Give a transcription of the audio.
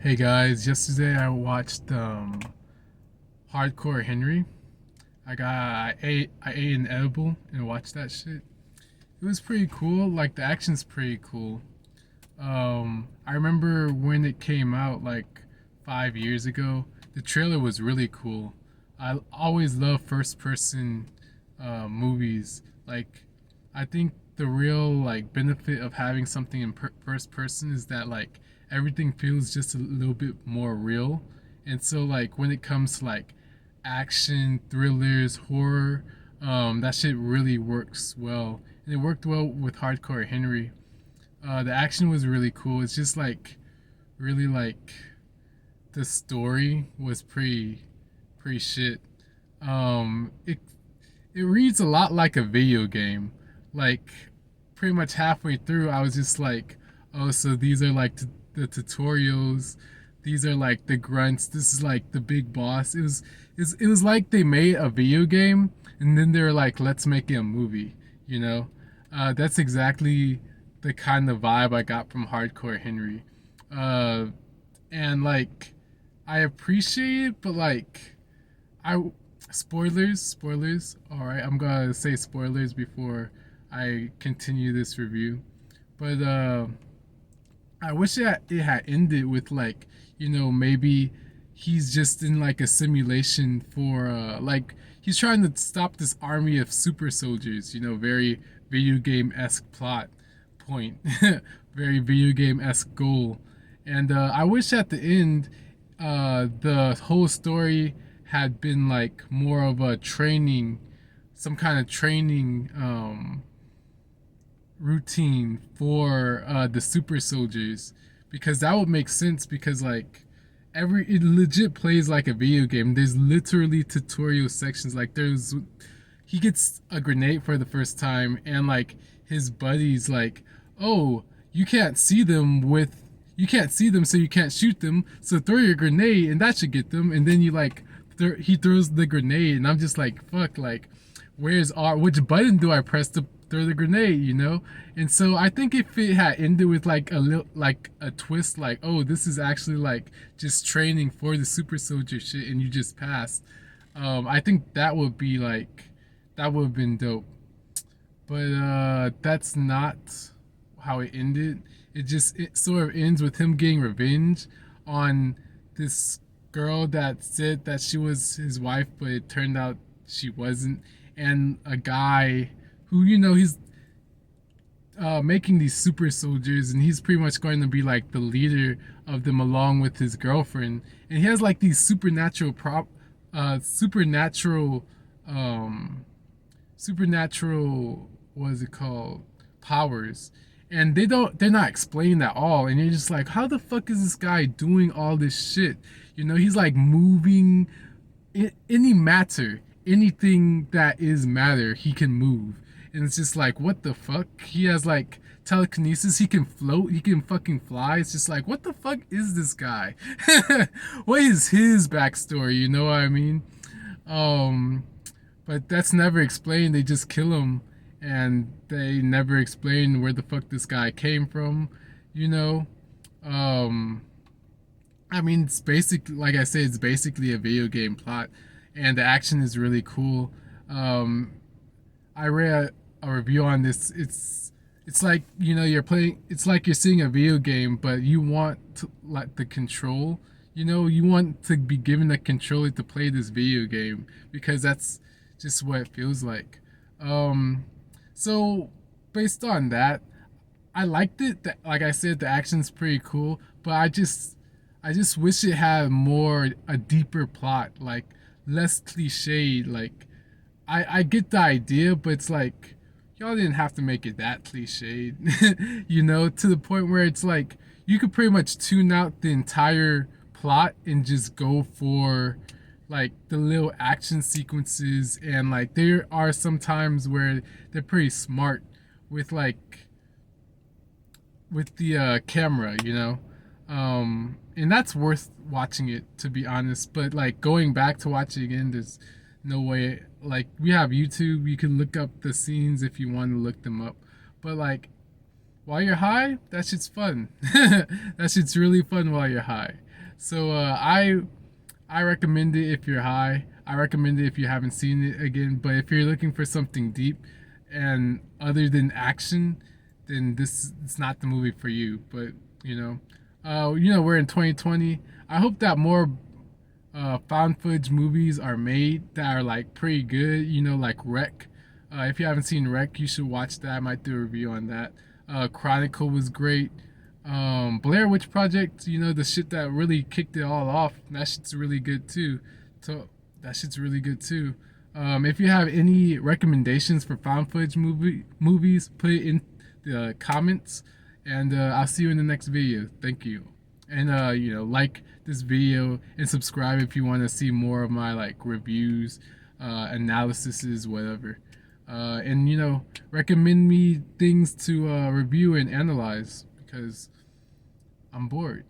Hey guys, yesterday I watched Hardcore Henry. I ate an edible and watched that shit. It was pretty cool. Like the action's pretty cool. I remember when it came out like 5 years ago. The trailer was really cool. I always love first person movies. Like I think the real like benefit of having something in first person is that like everything feels just a little bit more real. And so like when it comes to like action, thrillers, horror, that shit really works well. And it worked well with Hardcore Henry. The action was really cool. It's just like really like the story was pretty shit. It reads a lot like a video game. Like pretty much halfway through, I was just like, oh, so these are like the tutorials. These are like the grunts. This is like the big boss. It was like they made a video game and then they were like, let's make it a movie. You know, that's exactly the kind of vibe I got from Hardcore Henry. Uh, and like, I appreciate it, but like, I spoilers. All right, I'm gonna say spoilers before I continue this review. But I wish it had ended with like maybe he's just in like a simulation for like he's trying to stop this army of super soldiers. Very video game esque plot point, very video game esque goal, and I wish at the end the whole story had been like more of a training, some kind of training routine for the super soldiers, because that would make sense. Because like it legit plays like a video game. There's literally tutorial sections. Like he gets a grenade for the first time, and like his buddies like, oh, you can't see them, so you can't shoot them. So throw your grenade, and that should get them. And then you like, he throws the grenade, and I'm just like, fuck, like, where's R? Which button do I press to throw the grenade? And so I think if it had ended with like a little, like a twist, like, oh, this is actually like just training for the super soldier shit, and you just pass. I think that would have been dope. But that's not how it ended. It sort of ends with him getting revenge on this girl that said that she was his wife, but it turned out she wasn't. And a guy who, he's making these super soldiers, and he's pretty much going to be like the leader of them along with his girlfriend. And he has like these supernatural, um, supernatural, what is it called, powers. And they're not explained at all, and you're just like, how the fuck is this guy doing all this shit? He's like moving any matter, anything that is matter, he can move. And it's just like, what the fuck? He has like telekinesis, he can float, he can fucking fly. It's just like, what the fuck is this guy? What is his backstory? You know what I mean? um but that's never explained. They just kill him, and they never explain where the fuck this guy came from. You know, um, I mean, it's basically, like I said, it's basically a video game plot, and the action is really cool. Um, I read a review on this. It's like you're playing. It's like you're seeing a video game, but you want to, like, the control. You want to be given the controller to play this video game, because that's just what it feels like. Um, so based on that, I liked it. Like I said, the action's pretty cool, but I just wish it had a deeper plot, like less cliched. Like I get the idea, but it's like y'all didn't have to make it that cliched, to the point where it's like you could pretty much tune out the entire plot and just go for like the little action sequences. And like there are some times where they're pretty smart with like with the camera, and that's worth watching it, to be honest. But like going back to watch it again, there's no way. Like we have YouTube, you can look up the scenes if you want to look them up. But like while you're high, that shit's fun. That shit's really fun while you're high. So I recommend it if you're high. I recommend it if you haven't seen it again. But if you're looking for something deep and other than action, then this it's not the movie for you. But we're in 2020. I hope that more found footage movies are made that are like pretty good. Like Wreck. If you haven't seen Wreck, you should watch that. I might do a review on that. Chronicle was great. Blair Witch Project, the shit that really kicked it all off. That shit's really good too. So that shit's really good too. If you have any recommendations for found footage movies, put it in the comments, and I'll see you in the next video. Thank you, and like this video and subscribe if you want to see more of my like reviews, analyses, whatever. And recommend me things to review and analyze because I'm bored.